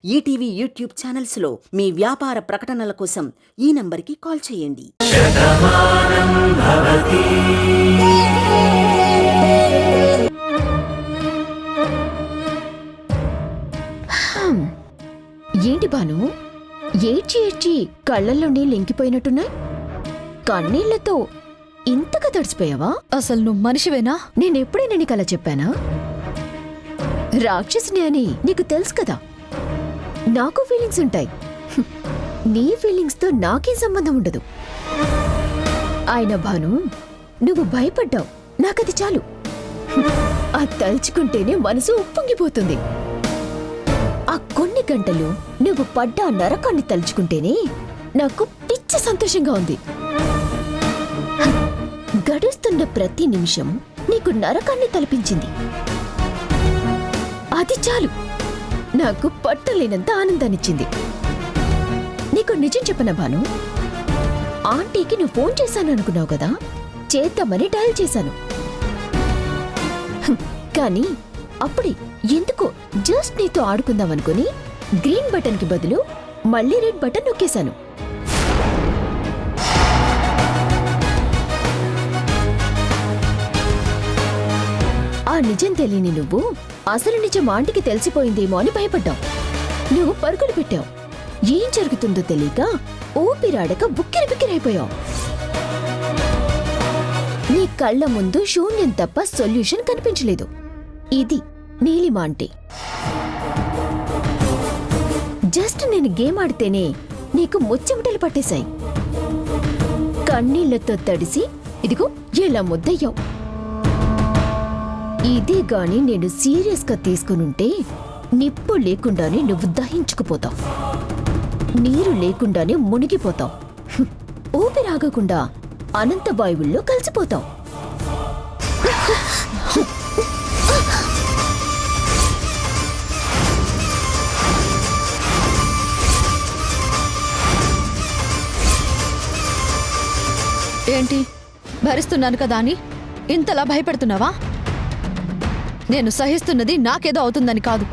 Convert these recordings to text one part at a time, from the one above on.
ETV YouTube ఛానల్స్లో మీ వ్యాపార ప్రకటనల కోసం ఈ నంబర్కి కాల్ చేయండి. ఏంటి బాను, ఏడ్చి ఏడ్చి కళ్ళల్లోని లింకిపోయినట్టున్నాయి. కన్నీళ్లతో ఇంతగా తడిసిపోయావా? అసలు నువ్వు మనిషివేనా? నేనెప్పుడైనా నీకు అలా చెప్పానా? రాక్షసుని అని నీకు తెలుసు కదా. నాకు ఫీలింగ్స్ ఉంటాయి. నీ ఫీలింగ్స్తో నాకేం సంబంధం ఉండదు. ఆయన భాను, నువ్వు భయపడ్డావు, నాకది చాలు. అది తలుచుకుంటేనే మనసు ఉప్పొంగిపోతుంది. ఆ కొన్ని గంటలు నువ్వు పడ్డా నరకాన్ని తలుచుకుంటేనే నాకు పిచ్చి సంతోషంగా ఉంది. గడుస్తున్న ప్రతి నిమిషం నీకు నరకాన్ని తలపించింది. అది చాలు, నాకు పట్టలేనంత ఆనందాన్నిచ్చింది. నీకు నిజం చెప్పనా భాను, ఆంటీకి నువ్వు ఫోన్ చేశాను అనుకున్నావు కదా, చేద్దామని డయల్ చేశాను. కానీ అప్పుడే ఎందుకో జస్ట్ నీతో ఆడుకుందామనుకుని గ్రీన్ బటన్ కి బదులు మళ్ళీ రెడ్ బటన్ నొక్కేశాను. ఆ నిజం తెలియని నువ్వు అసలు నిజం ఆంటీకి తెలిసిపోయిందేమో అని భయపడ్డావు. నువ్వు పరుగులు పెట్టావు. ఏం జరుగుతుందో తెలియక ఊపిరాడక బుక్కిరిబిక్కిరైపోయావు. నీ కళ్ళ ముందు శూన్యం తప్ప సొల్యూషన్ కనిపించలేదు. ఇది నీలిమ అంటే. జస్ట్ నేను గేమ్ ఆడితేనే నీకు ముచ్చెమటలు పట్టేశాయి. కన్నీళ్లతో తడిసి ఇదిగో ఎలా ముద్దయ్యావు. ఇదే గాని నేను సీరియస్ గా తీసుకునుంటే నిప్పు లేకుండానే నువ్వు దహించుకుపోతావు, నీరు లేకుండానే మునిగిపోతావు, ఊపిరాగకుండా అనంత వాయువుల్లో కలిసిపోతావు. ఏంటి, భరిస్తున్నాను కదా అని ఇంతలా భయపెడుతున్నావా? నేను సహిస్తున్నది నాకేదో అవుతుందని కాదు,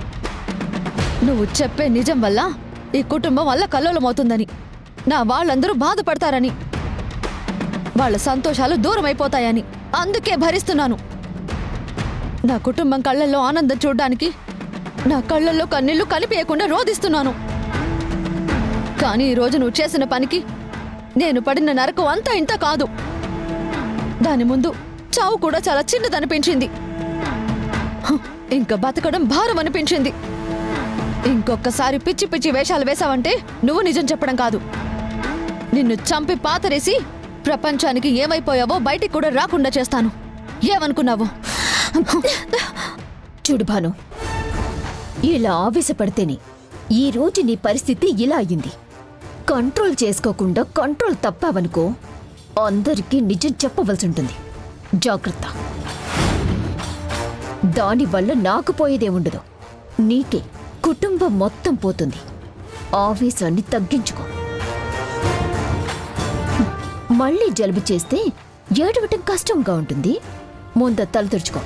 నువ్వు చెప్పే నిజం వల్ల ఈ కుటుంబం వల్ల కల్లోలమవుతుందని, నా వాళ్ళందరూ బాధపడతారని, వాళ్ళ సంతోషాలు దూరం అయిపోతాయని. అందుకే భరిస్తున్నాను. నా కుటుంబం కళ్ళల్లో ఆనందం చూడ్డానికి నా కళ్ళల్లో కన్నీళ్లు కనిపించకుండా రోధిస్తున్నాను. కానీ ఈరోజు నువ్వు చేసిన పనికి నేను పడిన నరకం అంతా ఇంత కాదు. దాని ముందు చావు కూడా చాలా చిన్నదనిపించింది. ఇంకా బతకడం భారం అనిపించింది. ఇంకొకసారి పిచ్చి పిచ్చి వేషాలు వేశావంటే నువ్వు నిజం చెప్పడం కాదు, నిన్ను చంపి పాతరేసి ప్రపంచానికి ఏమైపోయావో బయటికి కూడా రాకుండా చేస్తాను. ఏమనుకున్నావు? చూడు భాను, ఇలా ఆవేశపడితేనే ఈ రోజు నీ పరిస్థితి ఇలా అయ్యింది. కంట్రోల్ చేసుకోకుండా కంట్రోల్ తప్పావనుకో అందరికీ నిజం చెప్పవలసి ఉంటుంది. జాగ్రత్త. దానివల్ల నాకు పోయేదేముండదు, నీకే కుటుంబం మొత్తం పోతుంది. ఆవేశాన్ని తగ్గించుకో. మళ్ళీ జలుబు చేస్తే ఏడవటం కష్టంగా ఉంటుంది. ముందు తల తుడుచుకో.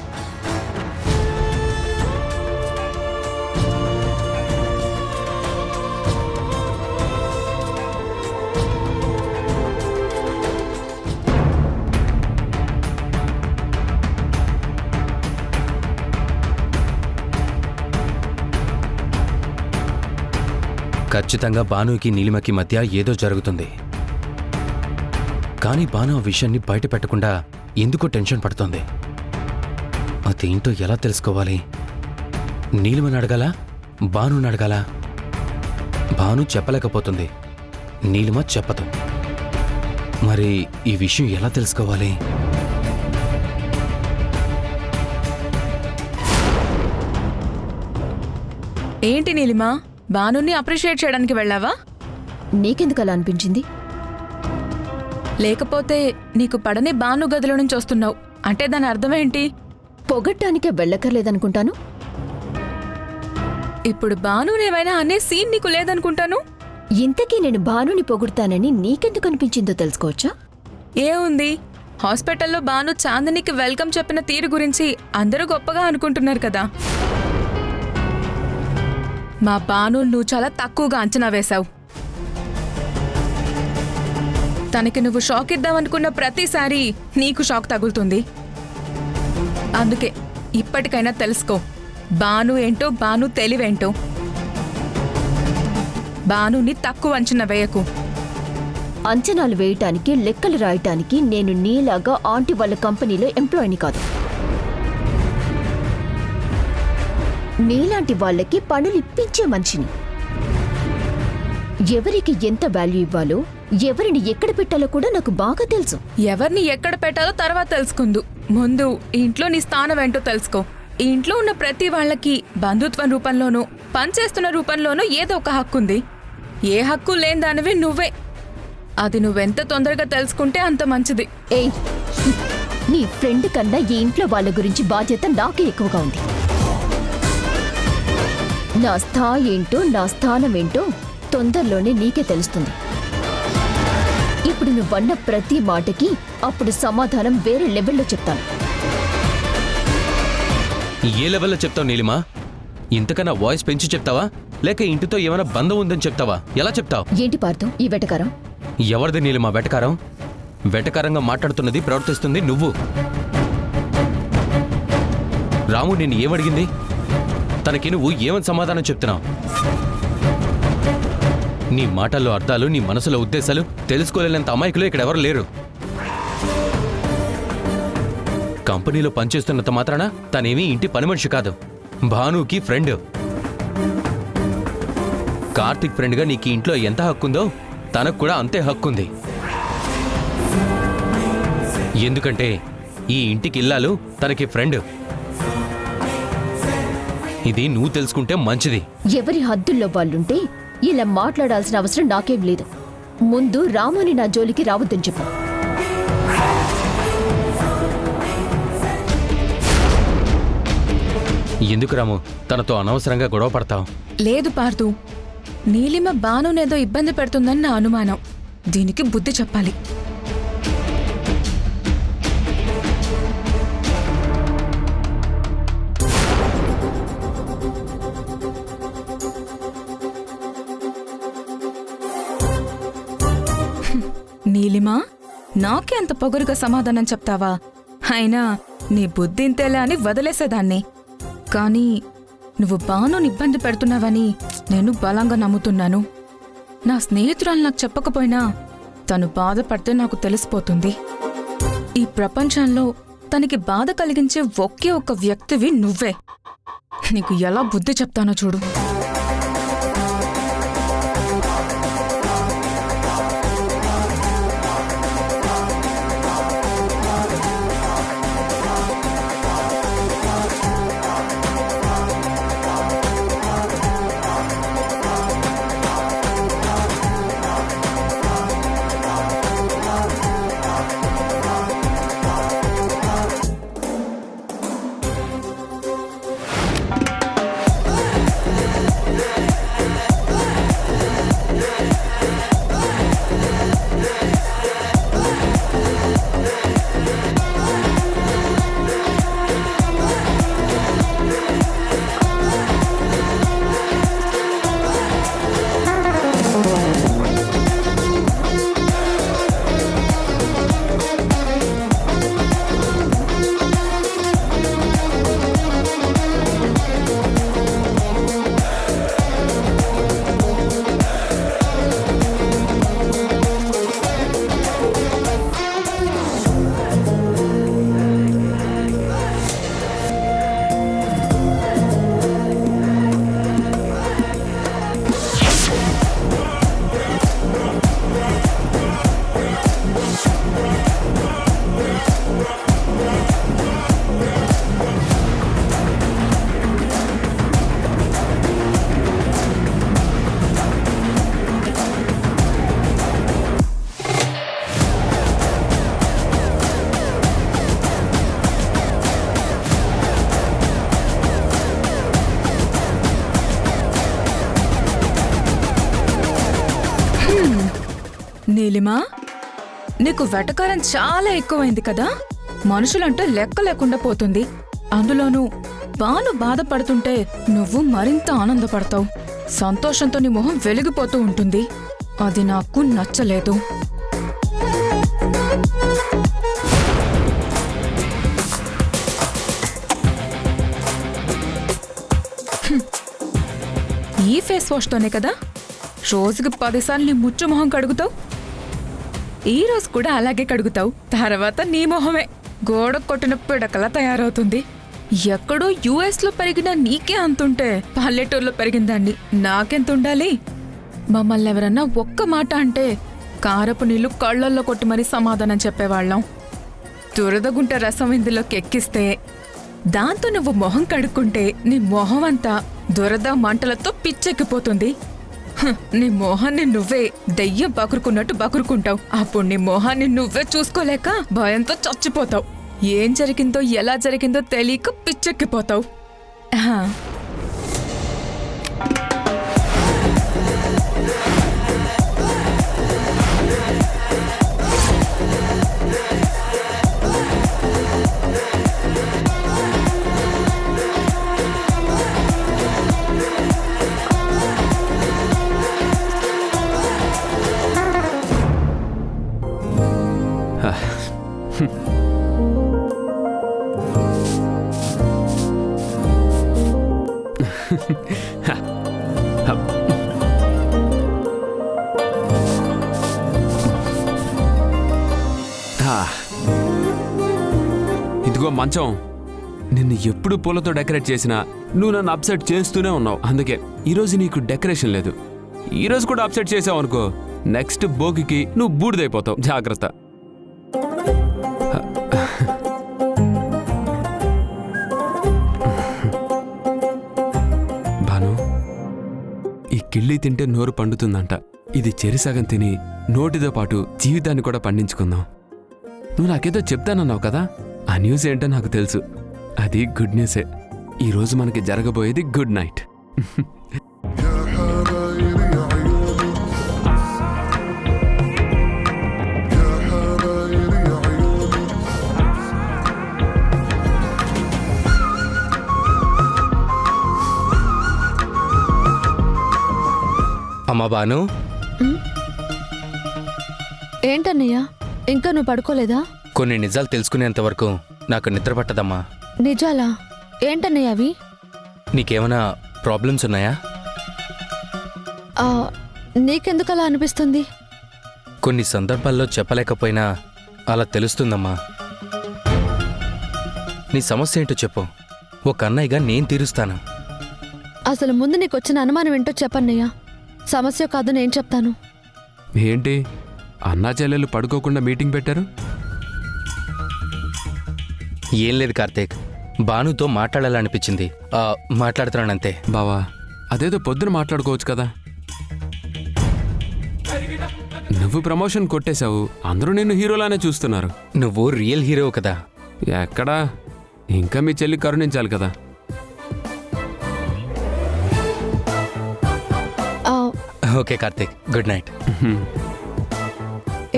ఖచ్చితంగా భానుకి నీలిమకి మధ్య ఏదో జరుగుతుంది. కానీ భాను ఆ విషయాన్ని బయట పెట్టకుండా ఎందుకో టెన్షన్ పడుతోంది. అదేంటో ఎలా తెలుసుకోవాలి? నీలిమని అడగాలా, భానుని అడగాలా? భాను చెప్పలేకపోతుంది, నీలిమ చెప్పదు. మరి ఈ విషయం ఎలా తెలుసుకోవాలి? ఏంటి నీలిమ, భానుని అప్రిషియేట్ చేయడానికి వెళ్ళావా? నీకెందుకు అలా అనిపించింది? లేకపోతే నీకు పడని భాను గదిలో నుంచి వస్తున్నావు అంటే దాని అర్థమేంటి? పొగట్టానికే వెళ్ళక్కర్లేదనుకుంటాను. ఇప్పుడు భానునేమైనా అనే సీన్ నీకు లేదనుకుంటాను. ఇంతకీ నేను భానుని పొగుడతానని నీకెందుకు అనిపించిందో తెలుసుకోవచ్చా? ఏముంది, హాస్పిటల్లో భాను చాందినికి వెల్కమ్ చెప్పిన తీరు గురించి అందరూ గొప్పగా అనుకుంటున్నారు కదా. మా బాను నువ్వు చాలా తక్కువగా అంచనా వేశావు. తనకి నువ్వు షాక్ ఇద్దామనుకున్న ప్రతిసారి నీకు షాక్ తగులుతుంది. అందుకే ఇప్పటికైనా తెలుసుకో, బాను ఏంటో, బాను తెలివేంటో. బానుని తక్కువ అంచనా వేయకు. అంచనాలు వేయటానికి, లెక్కలు రాయటానికి నేను నీలాగా ఆంటీ వాళ్ళ కంపెనీలో ఎంప్లాయీని కాదు. నీలాంటి వాళ్ళకి పనులు ఇప్పించే మనిషిని. ఎవరికి ఎంత వాల్యూ ఇవ్వాలో, ఎవరిని ఎక్కడ పెట్టాలో కూడా నాకు బాగా తెలుసు. ఎవరిని ఎక్కడ పెట్టాలో తర్వాత తెలుసుకుందు. ముందు ఈ ఇంట్లో నీ స్థానం ఏంటో తెలుసుకో. ఈ ఇంట్లో ఉన్న ప్రతి వాళ్ళకి బంధుత్వం రూపంలోనూ, పనిచేస్తున్న రూపంలోనూ ఏదో ఒక హక్కు ఉంది. ఏ హక్కు లేని దానివి నువ్వే. అది నువ్వెంత తొందరగా తెలుసుకుంటే అంత మంచిది. ఏయ్, నీ ఫ్రెండ్ కన్నా ఈ ఇంట్లో వాళ్ళ గురించి బాధ్యత నాకే ఎక్కువగా ఉంది. నా స్థాయి ఏంటో, నా స్థానం ఏంటో తొందరలోనే నీకే తెలుస్తుంది. ఇప్పుడు నువ్వన్న ప్రతి మాటకి అప్పుడు సమాధానం వేరే లెవెల్లో చెప్తాను. ఏ లెవెల్లో చెప్తావు నీలిమా? ఇంతకన్నా వాయిస్ పెంచి చెప్తావా, లేక ఇంటితో ఏమైనా బంధం ఉందని చెప్తావా? ఎలా చెప్తావు? ఏంటి పార్థు ఈ వెటకారం? ఎవరిది నీలిమా వెటకారం? వెటకారంగా మాట్లాడుతున్నది, ప్రవర్తిస్తుంది నువ్వు. రాము నిన్ను ఏమడిగింది? తనకి నువ్వు ఏమని సమాధానం చెప్తున్నావు? నీ మాటల్లో అర్థాలు, నీ మనసులో ఉద్దేశాలు తెలుసుకోలేనంత అమాయకులు ఇక్కడెవరు లేరు. కంపెనీలో పనిచేస్తున్నంత మాత్రాన తనేమీ ఇంటి పని మనిషి కాదు. భానుకి ఫ్రెండ్. కార్తిక్ ఫ్రెండ్గా నీకు ఇంట్లో ఎంత హక్కుందో తనకు కూడా అంతే హక్కుంది. ఎందుకంటే ఈ ఇంటికి ఇల్లాలు తనకి ఫ్రెండ్. ఇది నువ్వు తెలుసుకుంటే మంచిది. ఎవరి హద్దుల్లో వాళ్ళుంటే ఇలా మాట్లాడాల్సిన అవసరం నాకేం లేదు. ముందు రాముని నా జోలికి రావద్దని చెప్పు. ఎందుకు రాము తనతో అనవసరంగా గొడవ పడతావు? లేదు పార్థు, నీలిమ బానునేదో ఇబ్బంది పెడుతుందని నా అనుమానం. దీనికి బుద్ధి చెప్పాలి. నీలిమా, నాకే అంత పొగరుగా సమాధానం చెప్తావా? అయినా నీ బుద్ధి ఇంతేలా అని వదిలేసేదాన్ని. కానీ నువ్వు బానుని ఇబ్బంది పెడుతున్నావని నేను బలంగా నమ్ముతున్నాను. నా స్నేహితురాలు నాకు చెప్పకపోయినా తను బాధపడితే నాకు తెలిసిపోతుంది. ఈ ప్రపంచంలో తనకి బాధ కలిగించే ఒకే ఒక వ్యక్తివి నువ్వే. నీకు ఎలా బుద్ధి చెప్తానో చూడు. నీలిమా, నీకు వెటకారం చాలా ఎక్కువైంది కదా. మనుషులంటే లెక్క లేకుండా పోతుంది. అందులోనూ బాను బాధపడుతుంటే నువ్వు మరింత ఆనందపడతావు. సంతోషంతో నీ మొహం వెలిగిపోతూ ఉంటుంది. అది నాకు నచ్చలేదు. ఈ ఫేస్ వాష్తోనే కదా రోజుకి 10 సార్లు నీ ముచ్చు మొహం కడుగుతావు. ఈ రోజు కూడా అలాగే కడుగుతావు. తర్వాత నీ మొహమే గోడ కొట్టిన పిడకలా తయారవుతుంది. ఎక్కడో యుఎస్లో పెరిగిన నీకే అంతుంటే పల్లెటూరులో పెరిగిన దాన్ని నాకెంత ఉండాలి? మమ్మల్ని ఎవరన్నా ఒక్క మాట అంటే కారపు నీళ్లు కళ్ళల్లో కొట్టి మరీ సమాధానం చెప్పేవాళ్ళం. దురదగుంట రసం ఇందులోకి ఎక్కిస్తే దాంతో నువ్వు మొహం కడుక్కుంటే నీ మొహం అంతా దురద మంటలతో పిచ్చెక్కిపోతుంది. నీ మొహాన్ని నువ్వే దెయ్యం బకురుకున్నట్టు బకురుకుంటావు. అప్పుడు నీ మొహాన్ని నువ్వే చూసుకోలేక భయంతో చచ్చిపోతావు. ఏం జరిగిందో ఎలా జరిగిందో తెలియక పిచ్చెక్కిపోతావు. ఇదిగో మంచం, నిన్ను ఎప్పుడు పూలతో డెకరేట్ చేసినా నువ్వు నన్ను అప్సెట్ చేస్తూనే ఉన్నావు. అందుకే ఈరోజు నీకు డెకరేషన్ లేదు. ఈరోజు కూడా అప్సెట్ చేసావు అనుకో, నెక్స్ట్ భోగికి నువ్వు బూడిదైపోతావు. జాగ్రత్త. భాను, ఈ కిళ్ళి తింటే నోరు పండుతుందంట. ఇది చెరిసగం తిని నోటితో పాటు జీవితాన్ని కూడా పండించుకుందాం. నువ్వు నాకేదో చెప్తానన్నావు కదా, ఆ న్యూస్ ఏంటో నాకు తెలుసు. అది గుడ్ న్యూసే. ఈరోజు మనకి జరగబోయేది గుడ్ నైట్. అమ్మా బాను, ఏంటన్నయ్యా, ఇంకా నువ్వు పడుకోలేదా? కొన్ని నిజాలు తెలుసుకునేంత వరకు నాకు నిద్ర పట్టదమ్మా. నిజాలా? ఏంటన్నయ్య అవి? నీకేమైనా ప్రాబ్లమ్స్ ఉన్నాయా? నీకెందుకలా అనిపిస్తుంది? కొన్ని సందర్భాల్లో చెప్పలేకపోయినా అలా తెలుస్తుందమ్మా. నీ సమస్య ఏంటో చెప్పు, ఒక అన్నయ్యగా నేను తీరుస్తాను. అసలు ముందు నీకొచ్చిన అనుమానం ఏంటో చెప్పన్నయ్యా. సమస్య కాదు నేను చెప్తాను. ఏంటి, అన్నా చెల్లెలు పడుకోకుండా మీటింగ్ పెట్టారు? ఏం లేదు కార్తీక్, బానుతో మాట్లాడాలనిపించింది. మాట్లాడుతున్నానంతే. బావా, అదేదో పొద్దున మాట్లాడుకోవచ్చు కదా. నువ్వు ప్రమోషన్ కొట్టేశావు, అందరూ నిన్ను హీరోలానే చూస్తున్నారు. నువ్వు రియల్ హీరో కదా. ఎక్కడా, ఇంకా మీ చెల్లి కరుణించాలి కదా. Okay Karthik, good night.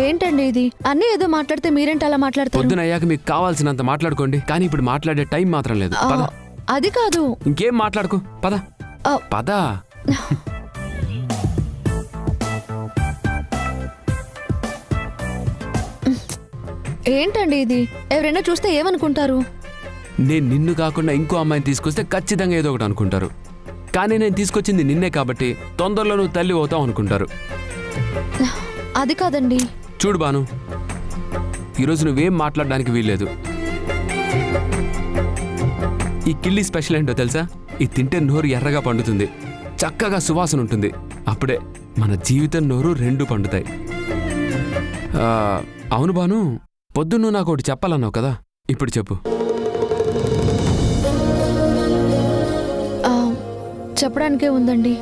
ఏంటండి ఇది? అన్నీ ఏదో మాట్లాడితే మీరేంటి అలా మాట్లాడతారు? పొద్దున అయ్యాక మీకు కావాల్సినంత మాట్లాడుకోండి, కానీ ఇప్పుడు మాట్లాడే టైం మాత్రం లేదు. పద. అది కాదు. ఇంకేం మాట్లాడుకో, పద పద. ఏంటండి ఇది? ఎవరైనా చూస్తే ఏమనుకుంటారు? నేను నిన్ను కాకుండా ఇంకో అమ్మాయిని తీసుకొస్తే ఖచ్చితంగా ఏదో ఒకటి అనుకుంటారు. కానీ నేను తీసుకొచ్చింది నిన్నే కాబట్టి తొందరలో నువ్వు తల్లి అవుతావు అనుకుంటారు. అది కాదండి. చూడు బాను, ఈరోజు నువ్వేం మాట్లాడడానికి వీల్లేదు. ఈ కిళ్ళి స్పెషల్ ఏంటో తెలుసా? ఇది తింటే నోరు ఎర్రగా పండుతుంది, చక్కగా సువాసన ఉంటుంది. అప్పుడే మన జీవితం నోరు రెండు పండుతాయి. అవును బాను, పొద్దున్న నువ్వు నాకు ఒకటి చెప్పాలన్నావు కదా, ఇప్పుడు చెప్పు. చెప్పడానికే ఉందండి.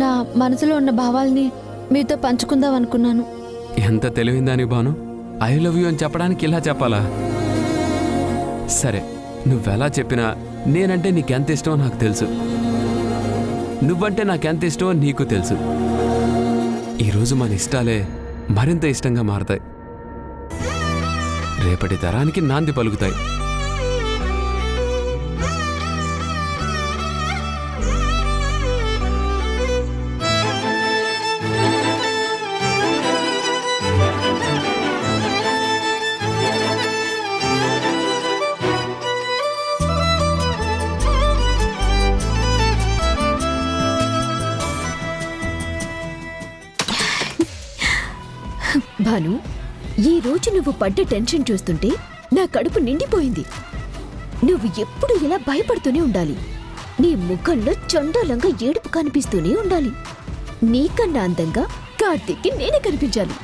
నా మనసులో ఉన్న భావాల్ని మీతో పంచుకుందాం అనుకున్నాను. ఎంత తెలివిందాని బాను, ఐ లవ్ యూ అని చెప్పడానికి ఇలా చెప్పాలా? సరే, నువ్వెలా చెప్పినా నేనంటే నీకెంత ఇష్టమో నాకు తెలుసు, నువ్వంటే నాకెంత ఇష్టమో నీకు తెలుసు. ఈరోజు మన ఇష్టాలే మరింత ఇష్టంగా మారతాయి, రేపటి తరానికి నాంది పలుకుతాయి. భాను, ఈ రోజు నువ్వు పడ్డ టెన్షన్ చూస్తుంటే నా కడుపు నిండిపోయింది. నువ్వు ఎప్పుడు ఇలా భయపడుతూనే ఉండాలి. నీ ముఖంలో చండాలంగా ఏడుపు కనిపిస్తూనే ఉండాలి. నీకన్నా అందంగా కార్తీక్కి నేనే కనిపించాలి.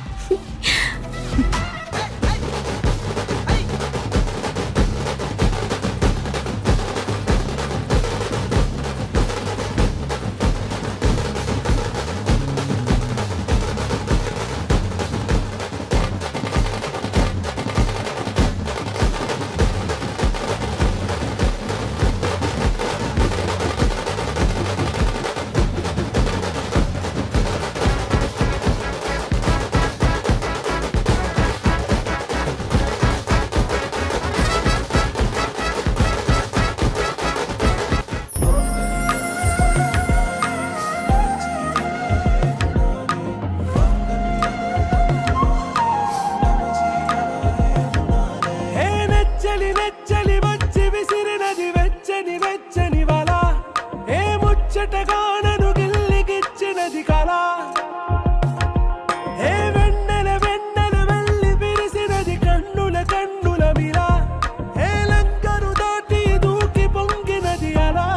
హే నెచ్చలి నెచ్చలి వచ్చి విసిరినది వెచ్చని వెచ్చని వల, ఏ ముచ్చటగా నన్ను గిల్లిగిచ్చినది కళ. ఏ వెన్నెల వెన్నెల వెళ్ళి విరిసినది కన్నుల కన్నుల మిల, ఏ లంకరు దాటి దూకి పొంగినది అలా.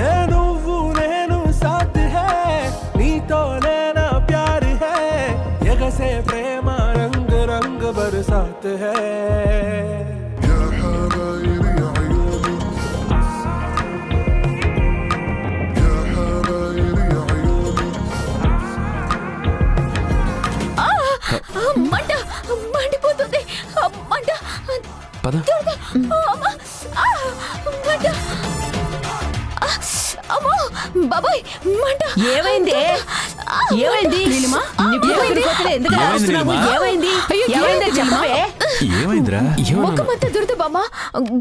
ఏ నువ్వు నేను సాథ్ హే, నీతోనే నా ప్యార్ హే, ఎగసే ప్రేమ రంగ్ రంగ్ బరసాత్ హే. يا حبايبي عيوني يا حبايبي عيوني మంట మండిపోతుంది. మంట పద. త్వరగా. అమ్మా! మంట! అమ్మో బాబాయ్, మంట! ఏమైంది ఏమైంది నీలిమా? ఏమైంది? ఎందుకు అలా ఏమైంది వస్తున్నావు? నీలిమా? ఏమైంది ఏమైందో చెప్పవే. ఏమైందిరా? ముఖమంతా దురద బామ్మ,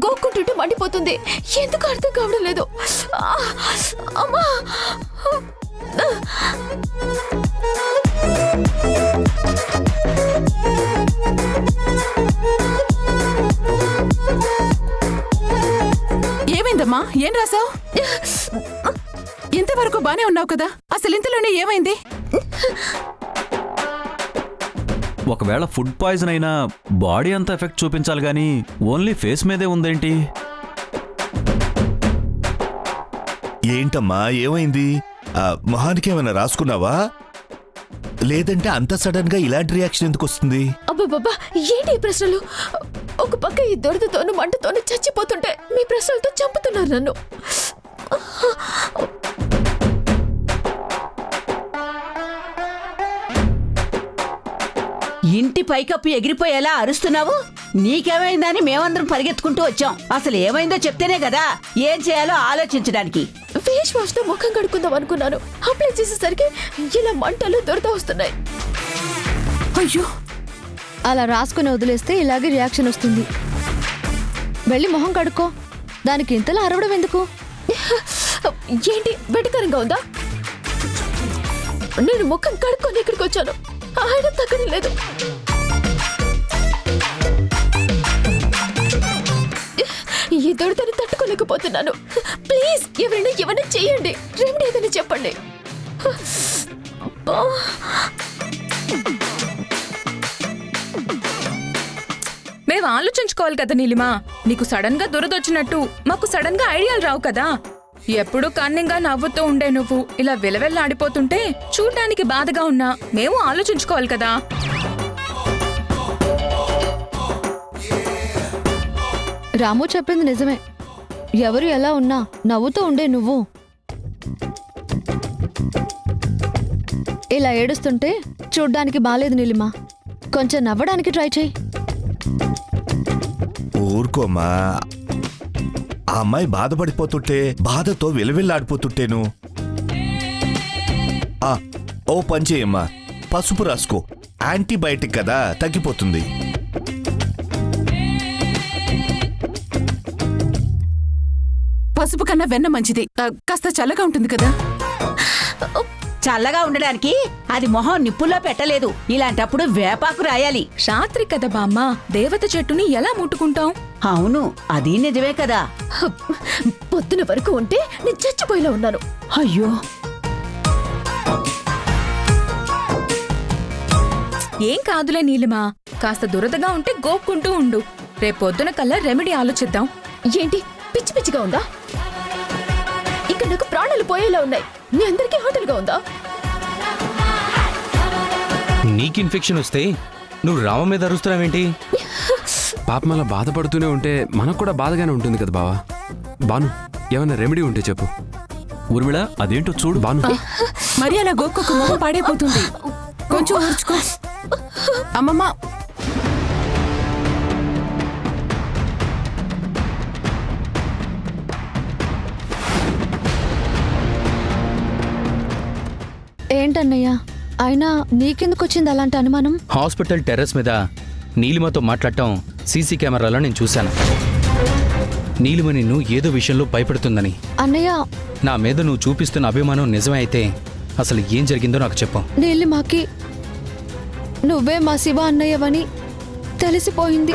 గోక్కుంటుంటే మండిపోతుంది. ఎందుకు అర్థం కావడం లేదు. అమ్మా! ఏమైందమ్మా? ఏం రాసావు? ఇంతవరకు బానే ఉన్నావు కదా, అసలు ఇంతలోనే ఏమైంది? ఒకవేళ ఫుడ్ పాయిజన్ అయినా బాడీ అంతా ఎఫెక్ట్ చూపించాలి గానీ ఓన్లీ ఫేస్ మీదే ఉందేంటి? ఏంటమ్మా ఏమైంది? మొహానికి ఏమైనా రాసుకున్నావా? లేదంటే అంత సడన్ గా ఇలాంటి రియాక్షన్ ఎందుకు వస్తుంది? అబ్బబ్బబ్బా, ఏంటి ఈ ప్రశ్నలు? ఒక పక్క ఈ దొరదతోనూ మంటతోనూ చచ్చిపోతుంటే మీ ప్రశ్నలతో చంపుతున్నారు నన్ను. ఇంటి పైకప్పు ఎగిరిపోయేలా అరుస్తున్నావు. నీకేమైందని మేమందరం పరిగెత్తుకుంటూ వచ్చాం. అసలు ఏమైందో చెప్తేనే కదా ఏం చేయాలో ఆలోచించడానికి. ఫేస్ వాష్ తో ముఖం కడుక్కుందాం అనుకున్నాను. అప్లై చేసేసరికి ఇలా మంటలు దొరద వస్తున్నాయి. అయ్యో, అలా రాసుకుని వదిలేస్తే ఇలాగే రియాక్షన్ వస్తుంది. వెళ్ళి మొహం కడుక్కో. దానికి ఇంతలా అరవడం ఎందుకు? ఏంటి వెటకరంగా ఉందా? నేను ముఖం కడుక్కొని ఇక్కడికి వచ్చాను, ఆయన తగ్గడం లేదు. ఈ దొరదని తట్టుకోలేకపోతున్నాను. ప్లీజ్ ఎవరైనా చెయ్యండి. రెమెడీ ఏదైనా చెప్పండి. అబ్బా. మేము ఆలోచించుకోవాలి కదా నీలిమా. నీకు సడన్ గా దురదొచ్చినట్టు మాకు సడన్ గా ఐడియాలు రావు కదా. ఎప్పుడు కన్నింగా నవ్వుతూ ఉండే నువ్వు ఇలా విలవెల్లాడిపోతుంటే చూడ్డానికి బాధగా ఉన్నా మేము ఆలోచించుకోవాలి కదా. రాము చెప్పింది నిజమే. ఎవరు ఎలా ఉన్నా నవ్వుతూ ఉండే నువ్వు ఇలా ఏడుస్తుంటే చూడ్డానికి బాలేదు నీలిమా. కొంచెం నవ్వడానికి ట్రై చేయి. ఊరుకోమా. ఆ అమ్మాయి బాధపడిపోతుంటే, బాధతో విలవిల్లాడిపోతుంటేను. ఓ పని చేయమ్మా, పసుపు రాసుకో. యాంటీబయాటిక్ కదా, తగ్గిపోతుంది. పసుపు కన్నా వెన్న మంచిది. కాస్త చల్లగా ఉంటుంది కదా. చల్లగా ఉండడానికి అది మొహం నిప్పుల్లో పెట్టలేదు. ఇలాంటప్పుడు వేపాకు రాయాలి. రాత్రి కదా బామ్మ, దేవత చెట్టుని ఎలా ముట్టుకుంటాం? అవును, అది నిజమే కదా. పొద్దున వరకు ఉంటే నేను చచ్చిపోయేలా ఉన్నాను. అయ్యో, ఏం కాదులే నీలిమా, కాస్త దురదగా ఉంటే గోక్కుంటూ ఉండు. రేపొద్దున కల్లా రెమెడీ ఆలోచిద్దాం. ఏంటి పిచ్చి పిచ్చిగా ఉందా? ఇక్కడ నాకు ప్రాణాలు పోయేలా ఉన్నాయి. మీ అందరికీ హోటల్గా ఉందా? నీకు ఇన్ఫెక్షన్ వస్తే నువ్వు రామ మీద అరుస్తున్నావేంటి? పాపం అలా బాధపడుతూనే ఉంటే మనకు కూడా బాధగానే ఉంటుంది కదా బావా. బాను, ఏమైనా రెమెడీ ఉంటే చెప్పు. ఊర్మిళ అదేంటో చూడు. బాను, మరి అలా గోక్కొక మొహం పాడైపోతుంది. కొంచెం ఊర్చుకో. అమ్మమ్మ, ఏంటన్నయ్యా, అయినా నీకెందుకు వచ్చింది అలాంటి అనుమానం? హాస్పిటల్ టెర్రస్ మీద నీలిమతో మాట్లాడటం సీసీ కెమెరాలో నేను చూశాను. నీలిమ నిన్ను ఏదో విషయంలో భయపడుతుందని. అన్నయ్య, నా మీద నువ్వు చూపిస్తున్న అభిమానం నిజమే అయితే అసలు ఏం జరిగిందో నాకు చెప్పు. నీలిమాకి నువ్వే మా శివ అన్నయ్యవని తెలిసిపోయింది.